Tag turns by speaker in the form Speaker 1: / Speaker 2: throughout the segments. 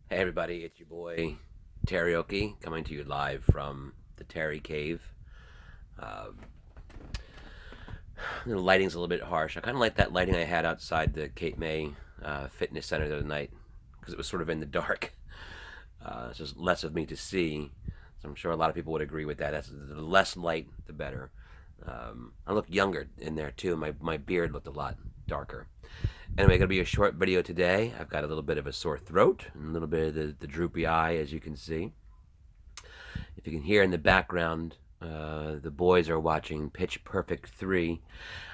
Speaker 1: Hey everybody, it's your boy Teriyaki coming to you live from the Terry Cave. Um, the lighting's a little bit harsh. I kind of like that lighting I had outside the Cape May Fitness Center the other night because it was sort of in the dark. It's just less of me to see. So I'm sure a lot of people would agree with that. That's the less light, the better. I look younger in there too. My beard looked a lot darker. Anyway, gonna be a short video today. I've got a little bit of a sore throat and a little bit of the droopy eye, as you can see. If you can hear in the background, the boys are watching Pitch Perfect 3.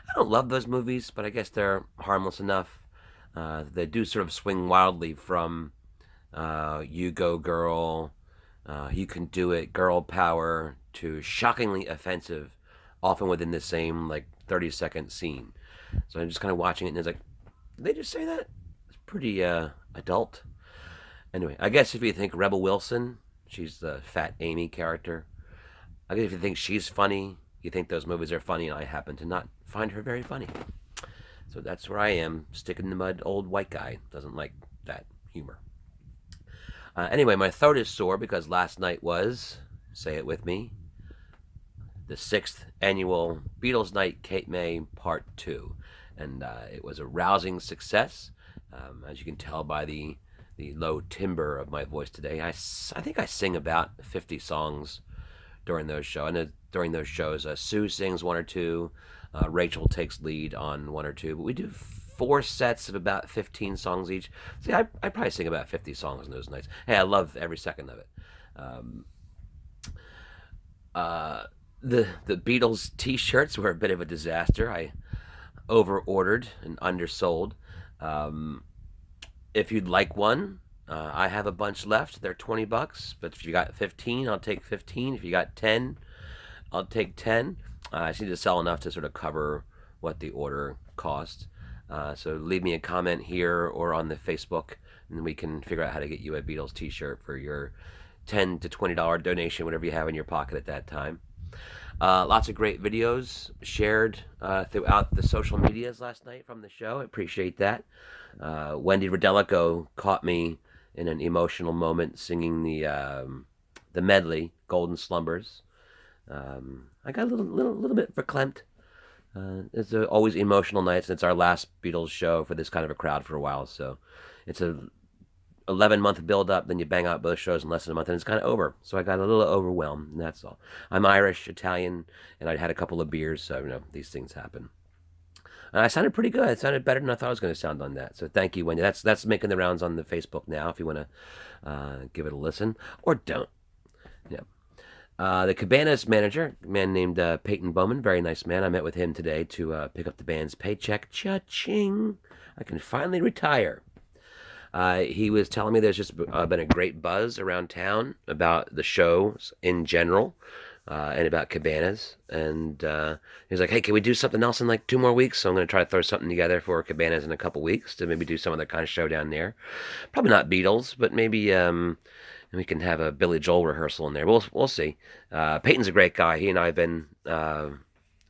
Speaker 1: I don't love those movies, but I guess they're harmless enough. They do sort of swing wildly from You Go Girl, You Can Do It, Girl Power, to shockingly offensive, often within the same, like, 30-second scene. So I'm just kind of watching it, and it's like, did they just say that? It's pretty adult. Anyway, I guess if you think Rebel Wilson, she's the fat Amy character. I guess if you think she's funny, you think those movies are funny, and I happen to not find her very funny. So that's where I am, stick in the mud old white guy. Doesn't like that humor. Anyway, my throat is sore because last night was, say it with me, the 6th annual Beatles Night Cape May Part 2. And it was a rousing success. As you can tell by the low timbre of my voice today, I think I sing about 50 songs during those shows. And during those shows, Sue sings one or two, Rachel takes lead on one or two, but we do 4 sets of about 15 songs each. See, I probably sing about 50 songs on those nights. Hey, I love every second of it. Um, uh, the Beatles T-shirts were a bit of a disaster. I over ordered and undersold. Um, if you'd like one, I have a bunch left. They're $20, but if you got 15, I'll take 15. If you got 10, I'll take 10. I just need to sell enough to sort of cover what the order cost. So leave me a comment here or on the Facebook, and we can figure out how to get you a Beatles T-shirt for your $10 to $20 donation, whatever you have in your pocket at that time. Lots of great videos shared throughout the social medias last night from the show. I appreciate that. Wendy Rodelico caught me in an emotional moment singing the medley, Golden Slumbers. I got a little bit verklempt. It's always emotional nights, and it's our last Beatles show for this kind of a crowd for a while. So it's a 11-month build up, then you bang out both shows in less than a month, and it's kind of over. So I got a little overwhelmed, and that's all. I'm Irish, Italian, and I'd had a couple of beers, so these things happen. And I sounded pretty good. It sounded better than I thought I was going to sound on that. So thank you, Wendy. That's making the rounds on the Facebook now. If you want to give it a listen, or don't. Yeah. The Cabanas manager, a man named Peyton Bowman, very nice man. I met with him today to pick up the band's paycheck. Cha-ching! I can finally retire. He was telling me there's just been a great buzz around town about the shows in general and about Cabanas. And he was like, hey, can we do something else in like 2 more weeks? So I'm going to try to throw something together for Cabanas in a couple weeks to maybe do some other kind of show down there. Probably not Beatles, but maybe we can have a Billy Joel rehearsal in there. We'll see. Peyton's a great guy. He and I have been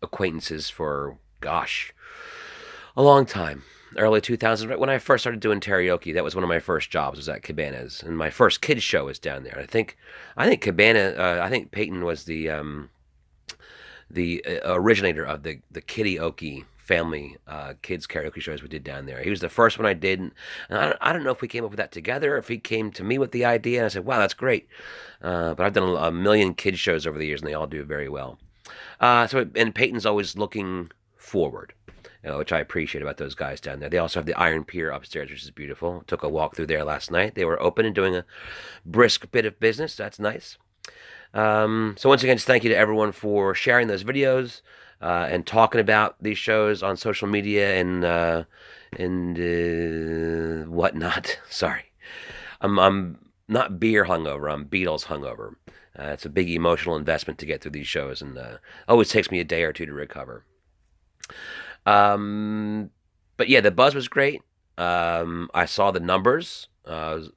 Speaker 1: acquaintances for, gosh, a long time. Early 2000s, right when I first started doing karaoke, that was one of my first jobs, was at Cabanas, and my first kids show was down there. I think Peyton was the originator of the Kiddy-oki family kids karaoke shows we did down there. He was the first one I did, and I don't know if we came up with that together, or if he came to me with the idea, and I said, wow, that's great. But I've done a million kids shows over the years, and they all do very well. And Peyton's always looking forward, which I appreciate about those guys down there. They also have the Iron Pier upstairs, which is beautiful. Took a walk through there last night. They were open and doing a brisk bit of business. That's nice. So once again, just thank you to everyone for sharing those videos and talking about these shows on social media and whatnot. Sorry, I'm not beer hungover. I'm Beatles hungover. It's a big emotional investment to get through these shows, and always takes me a day or two to recover. Um, but yeah, the buzz was great. I saw the numbers, and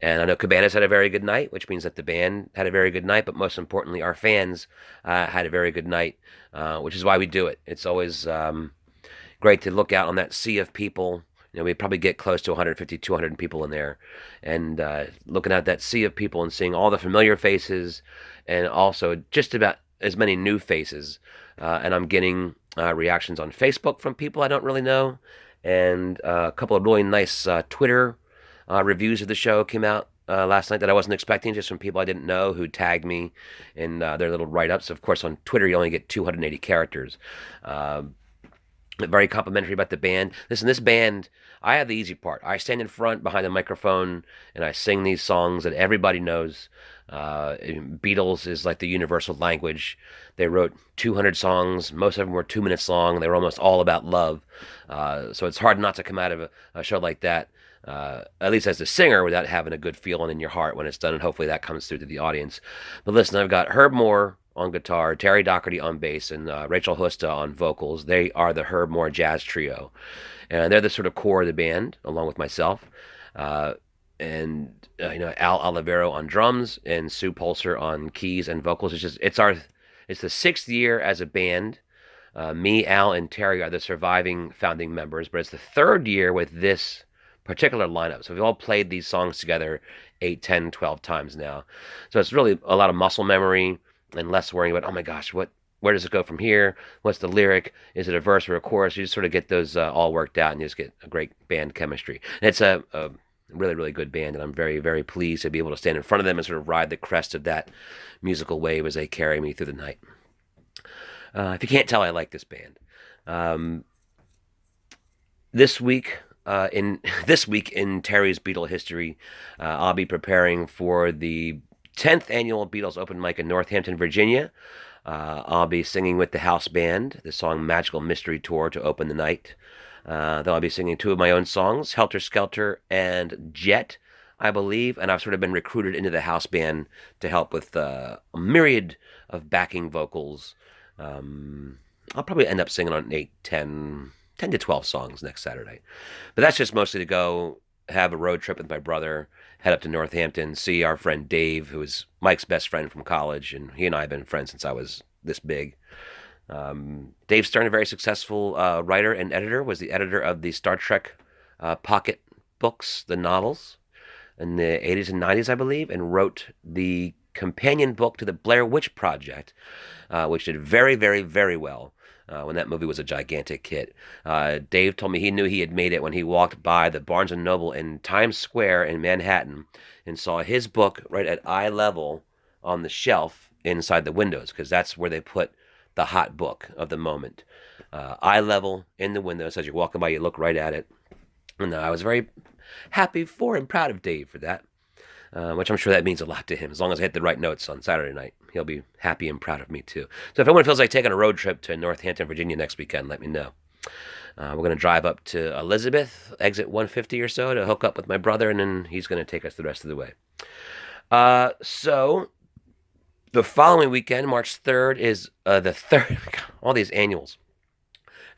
Speaker 1: I know Cabanas had a very good night, which means that the band had a very good night. But most importantly, our fans had a very good night, which is why we do it. It's always great to look out on that sea of people, we probably get close to 150, 200 people in there, and looking at that sea of people and seeing all the familiar faces, and also just about as many new faces. And I'm getting reactions on Facebook from people I don't really know, and a couple of really nice Twitter reviews of the show came out last night that I wasn't expecting, just from people I didn't know who tagged me in their little write-ups. Of course, on Twitter, you only get 280 characters. Very complimentary about the band. Listen, this band, I have the easy part. I stand in front behind the microphone and I sing these songs that everybody knows. Beatles is like the universal language. They wrote 200 songs. Most of them were 2 minutes long. They were almost all about love. So it's hard not to come out of a show like that, at least as a singer, without having a good feeling in your heart when it's done. And hopefully that comes through to the audience. But listen, I've got Herb Moore on guitar, Terry Doherty on bass, and Rachel Husta on vocals. They are the Herb Moore Jazz Trio, and they're the sort of core of the band, along with myself, and Al Olivero on drums and Sue Pulser on keys and vocals. It's the 6th year as a band. Me, Al, and Terry are the surviving founding members, but it's the 3rd year with this particular lineup. So we've all played these songs together 8, 10, 12 times now. So it's really a lot of muscle memory and less worrying about, oh my gosh, where does it go from here? What's the lyric? Is it a verse or a chorus? You just sort of get those all worked out, and you just get a great band chemistry. And it's a really, really good band, and I'm very, very pleased to be able to stand in front of them and sort of ride the crest of that musical wave as they carry me through the night. If you can't tell, I like this band. This week in Terry's Beatle history, I'll be preparing for the 10th annual Beatles open mic in Northampton, Virginia. I'll be singing with the house band the song Magical Mystery Tour to open the night. Then I'll be singing 2 of my own songs, Helter Skelter and Jet, I believe. And I've sort of been recruited into the house band to help with a myriad of backing vocals. I'll probably end up singing on 10 to 12 songs next Saturday. But that's just mostly to go have a road trip with my brother, head up to Northampton, see our friend Dave, who is Mike's best friend from college, and he and I have been friends since I was this big. Dave Stern, a very successful writer and editor, was the editor of the Star Trek pocket books, the novels, in the 80s and 90s, I believe, and wrote the companion book to the Blair Witch Project, which did very, very, very well. When that movie was a gigantic hit. Dave told me he knew he had made it when he walked by the Barnes & Noble in Times Square in Manhattan and saw his book right at eye level on the shelf inside the windows, because that's where they put the hot book of the moment. Eye level in the windows. As you're walking by, you look right at it. And I was very happy for and proud of Dave for that, which I'm sure that means a lot to him. As long as I hit the right notes on Saturday night, he'll be happy and proud of me too. So if anyone feels like taking a road trip to Northampton, Virginia next weekend, let me know. We're going to drive up to Elizabeth, exit 150 or so, to hook up with my brother, and then he's going to take us the rest of the way. So the following weekend, March 3rd, is the third, all these annuals.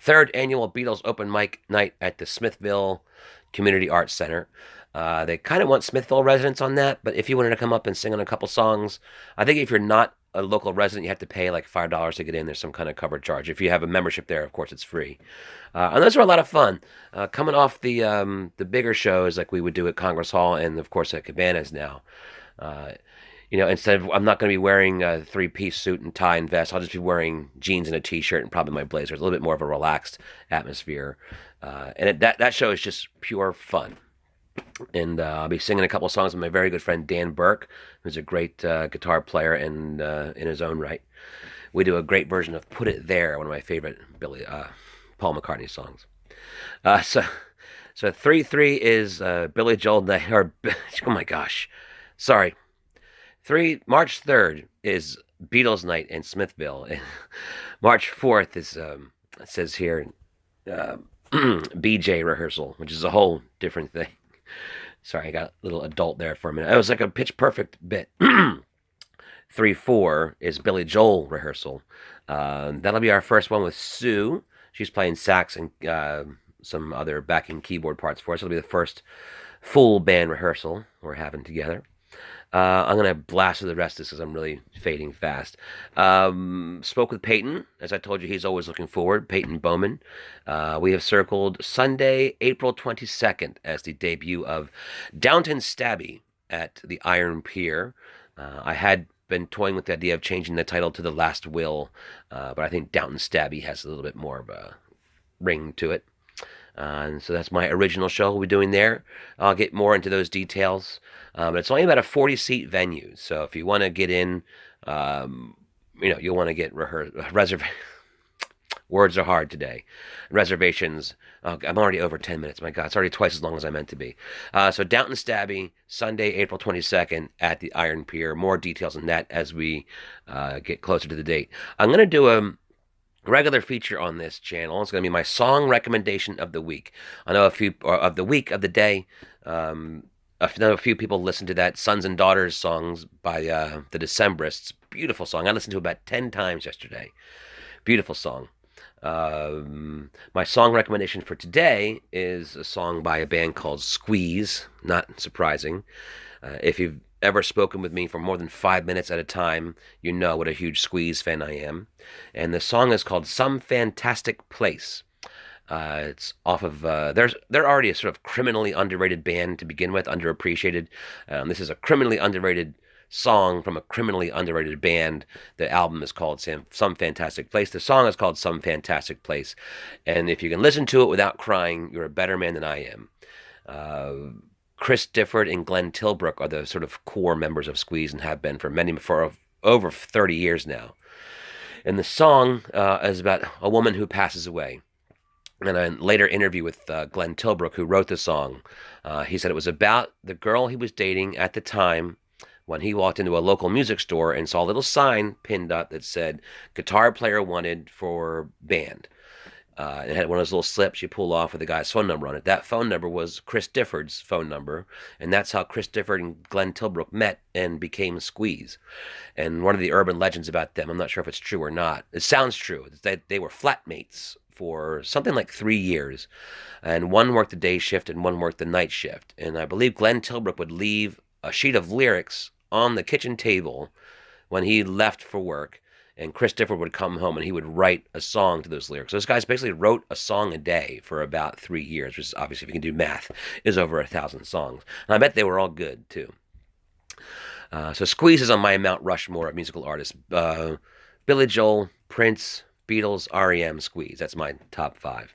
Speaker 1: 3rd annual Beatles open mic night at the Smithville Community Arts Center. They kind of want Smithville residents on that, but if you wanted to come up and sing on a couple songs, I think if you're not a local resident, you have to pay like $5 to get in. There's some kind of cover charge. If you have a membership there, of course, it's free. And those are a lot of fun. Coming off the bigger shows like we would do at Congress Hall and, of course, at Cabanas now. Instead of, I'm not going to be wearing a 3-piece suit and tie and vest. I'll just be wearing jeans and a T-shirt and probably my blazer. It's a little bit more of a relaxed atmosphere. That show is just pure fun. And I'll be singing a couple of songs with my very good friend Dan Burke, who's a great guitar player and in his own right. We do a great version of "Put It There," one of my favorite Paul McCartney songs. So 3-3 is Billy Joel night. Or oh my gosh, sorry. March 3rd is Beatles night in Smithville. And March 4th is it says here BJ rehearsal, which is a whole different thing. Sorry, I got a little adult there for a minute. It was like a Pitch Perfect bit. 3-4 is Billy Joel rehearsal. That'll be our first one with Sue. She's playing sax and some other backing keyboard parts for us. It'll be the first full band rehearsal we're having together. I'm gonna blast through the rest of this because I'm really fading fast. Spoke with Peyton, as I told you, he's always looking forward. Peyton Bowman. We have circled Sunday, April 22nd, as the debut of Downton Stabby at the Iron Pier. I had been toying with the idea of changing the title to The Last Will, but I think Downton Stabby has a little bit more of a ring to it. And so that's my original show we'll be doing there. I'll get more into those details. But it's only about a 40-seat venue. So if you want to get in, um, you'll want to get words are hard today. Reservations. Oh, I'm already over 10 minutes. My God, it's already twice as long as I meant to be. So Downton Stabby, Sunday, April 22nd at the Iron Pier. More details on that as we get closer to the date. I'm going to do a regular feature on this channel. It's going to be my song recommendation of the week. I know a few of the week of the day. I know a few people listen to that Sons and Daughters songs by the Decemberists. Beautiful song. I listened to it about 10 times yesterday. Beautiful song. My song recommendation for today is a song by a band called Squeeze. Not surprising. If you've ever spoken with me for more than 5 minutes at a time, you know what a huge Squeeze fan I am. And the song is called Some Fantastic Place. It's off of they're already a sort of criminally underrated band to begin with, underappreciated. This is a criminally underrated song from a criminally underrated band. The album is called Some Fantastic Place. The song is called Some Fantastic Place. And if you can listen to it without crying, you're a better man than I am. Chris Difford and Glenn Tilbrook are the sort of core members of Squeeze and have been for over 30 years now. And the song is about a woman who passes away. In a later interview with Glenn Tilbrook, who wrote the song, he said it was about the girl he was dating at the time when he walked into a local music store and saw a little sign pinned up that said, "Guitar player wanted for band." It had one of those little slips you pull off with the guy's phone number on it. That phone number was Chris Difford's phone number, and that's how Chris Difford and Glenn Tilbrook met and became Squeeze. And one of the urban legends about them, I'm not sure if it's true or not, it sounds true, that they were flatmates for something like 3 years, and one worked the day shift and one worked the night shift. And I believe Glenn Tilbrook would leave a sheet of lyrics on the kitchen table when he left for work, and Chris Difford would come home and he would write a song to those lyrics. Those guys basically wrote a song a day for about 3 years, which is obviously, if you can do math, is over 1,000 songs. And I bet they were all good too. So Squeeze is on my Mount Rushmore of musical artists. Billy Joel, Prince, Beatles, REM, Squeeze. That's my top 5.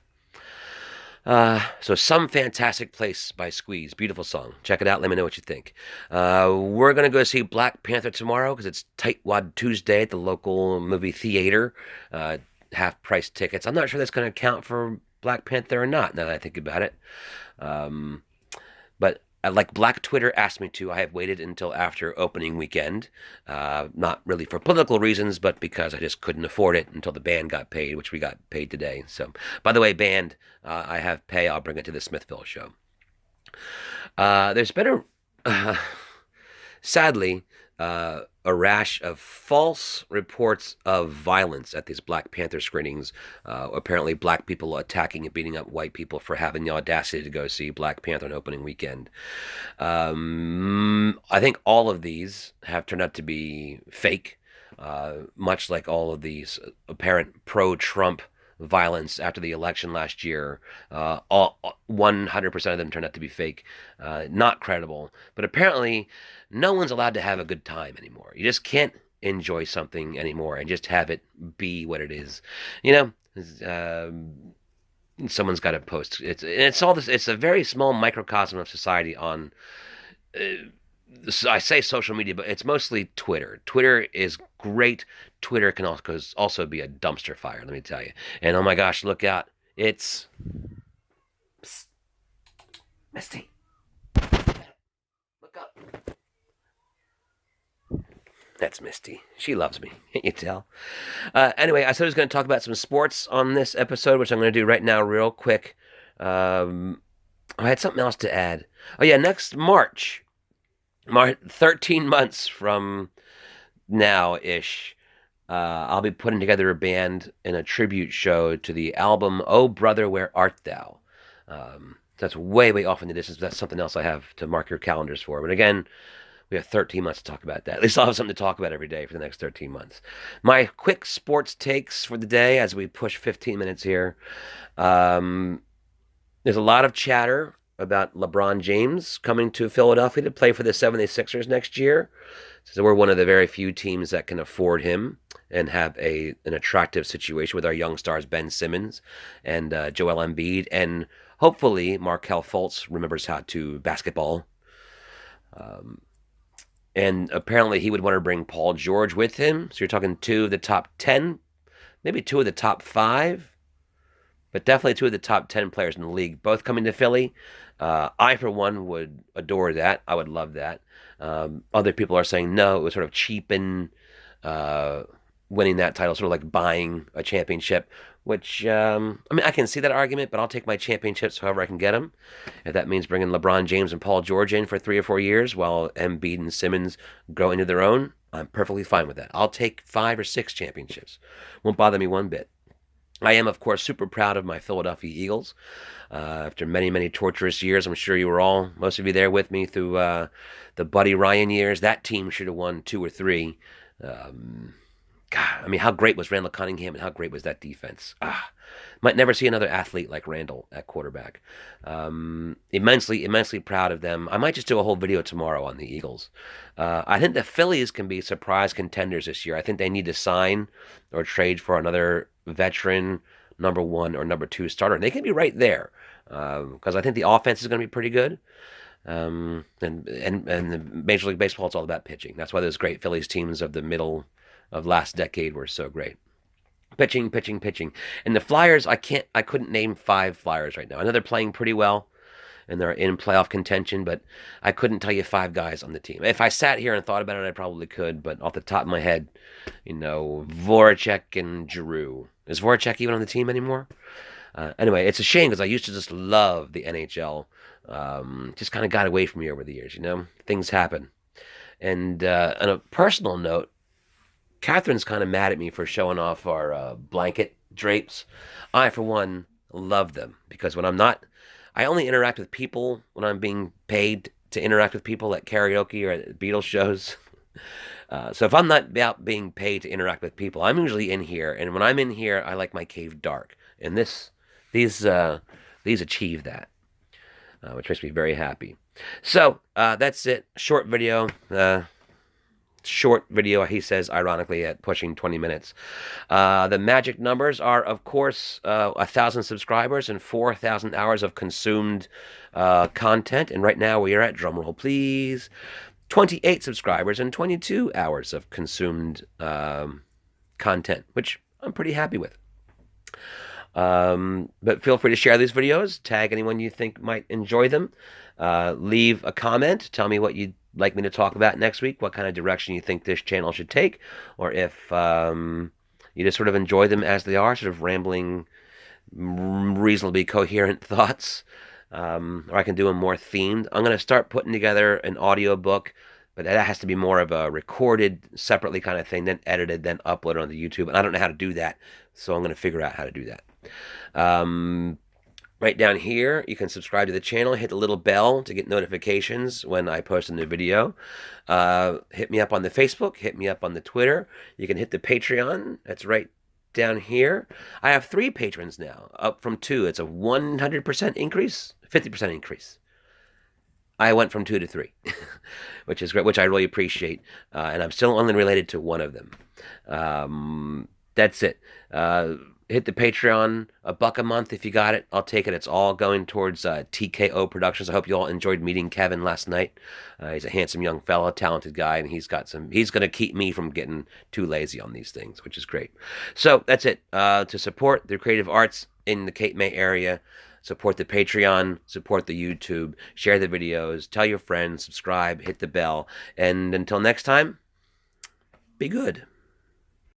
Speaker 1: So Some Fantastic Place by Squeeze. Beautiful song. Check it out. Let me know what you think. We're going to go see Black Panther tomorrow because it's Tightwad Tuesday at the local movie theater. Half-price tickets. I'm not sure that's going to count for Black Panther or not, now that I think about it. But like Black Twitter asked me to, I have waited until after opening weekend. Not really for political reasons, but because I just couldn't afford it until the band got paid, which we got paid today. So, by the way, band, I have pay. I'll bring it to the Smithville show. There's been sadly, a rash of false reports of violence at these Black Panther screenings. Apparently, black people attacking and beating up white people for having the audacity to go see Black Panther on opening weekend. I think all of these have turned out to be fake, much like all of these apparent pro-Trump violence after the election last year. 100% of them turned out to be fake, not credible. But apparently, no one's allowed to have a good time anymore. You just can't enjoy something anymore and just have it be what it is. You know, someone's got to post. It's all this. It's a very small microcosm of society on. I say social media, but it's mostly Twitter. Twitter is great. Twitter can also be a dumpster fire, let me tell you. And oh my gosh, look out. It's... Psst. Misty. Look up. That's Misty. She loves me. Can't you tell? Anyway, I said I was going to talk about some sports on this episode, which I'm going to do right now real quick. I had something else to add. Oh yeah, next March... 13 months from now-ish, I'll be putting together a band in a tribute show to the album "Oh Brother, Where Art Thou?" That's way, way off in the distance. That's something else I have to mark your calendars for. But again, We have 13 months to talk about that. At least I'll have something to talk about every day for the next 13 months. My quick sports takes for the day as we push 15 minutes here. Um, there's a lot of chatter about LeBron James coming to Philadelphia to play for the 76ers next year. So we're one of the very few teams that can afford him and have an attractive situation with our young stars Ben Simmons and Joel Embiid, and hopefully Markelle Fultz remembers how to basketball. And apparently he would want to bring Paul George with him. So you're talking 2 of the top 10, maybe 2 of the top 5, but definitely 2 of the top 10 players in the league, both coming to Philly. I, for one, would adore that. I would love that. Other people are saying no, it would sort of cheapen winning that title, sort of like buying a championship, which, I mean, I can see that argument, but I'll take my championships however I can get them. If that means bringing LeBron James and Paul George in for 3 or 4 years while Embiid and Simmons grow into their own, I'm perfectly fine with that. I'll take 5 or 6 championships. Won't bother me one bit. I am, of course, super proud of my Philadelphia Eagles. After many, many torturous years, I'm sure you were all, most of you there with me through the Buddy Ryan years. That team should have won 2 or 3. God, I mean, how great was Randall Cunningham and how great was that defense? Might never see another athlete like Randall at quarterback. Immensely, immensely proud of them. I might just do a whole video tomorrow on the Eagles. I think the Phillies can be surprise contenders this year. I think they need to sign or trade for another veteran number 1 or number 2 starter. And they can be right there because I think the offense is going to be pretty good. And the Major League Baseball, it's all about pitching. That's why those great Phillies teams of the middle of last decade were so great. Pitching, pitching, pitching. And the Flyers, I couldn't name 5 Flyers right now. I know they're playing pretty well and they're in playoff contention, but I couldn't tell you 5 guys on the team. If I sat here and thought about it, I probably could, but off the top of my head, Voracek and Giroux. Is Voracek even on the team anymore? Anyway, it's a shame because I used to just love the NHL. Just kind of got away from me over the years, Things happen. And on a personal note, Catherine's kind of mad at me for showing off our blanket drapes. I, for one, love them because I only interact with people when I'm being paid to interact with people at karaoke or at Beatles shows. So if I'm not out being paid to interact with people, I'm usually in here. And when I'm in here, I like my cave dark. And these achieve that, which makes me very happy. So that's it. Short video. He says, ironically, at pushing 20 minutes. The magic numbers are, of course, 1,000 subscribers and 4,000 hours of consumed content. And right now we are at, drumroll please, 28 subscribers and 22 hours of consumed content, which I'm pretty happy with. But feel free to share these videos, tag anyone you think might enjoy them, leave a comment, tell me what you'd like me to talk about next week, what kind of direction you think this channel should take, or if you just sort of enjoy them as they are, sort of rambling, reasonably coherent thoughts, or I can do them more themed. I'm going to start putting together an audio book, but that has to be more of a recorded, separately kind of thing, then edited, then uploaded onto YouTube, and I don't know how to do that, so I'm going to figure out how to do that. Right down here, you can subscribe to the channel, hit the little bell to get notifications when I post a new video. Hit me up on the Facebook, hit me up on the Twitter. You can hit the Patreon. That's right down here. I have 3 patrons now, up from 2. It's a 100% increase, 50% increase. I went from 2 to 3, which is great, which I really appreciate. And I'm still only related to one of them. That's it. Hit the Patreon, $1 a month if you got it. I'll take it. It's all going towards TKO Productions. I hope you all enjoyed meeting Kevin last night. He's a handsome young fella, talented guy, and he's going to keep me from getting too lazy on these things, which is great. So that's it. To support the creative arts in the Cape May area, support the Patreon, support the YouTube, share the videos, tell your friends, subscribe, hit the bell, and until next time, be good.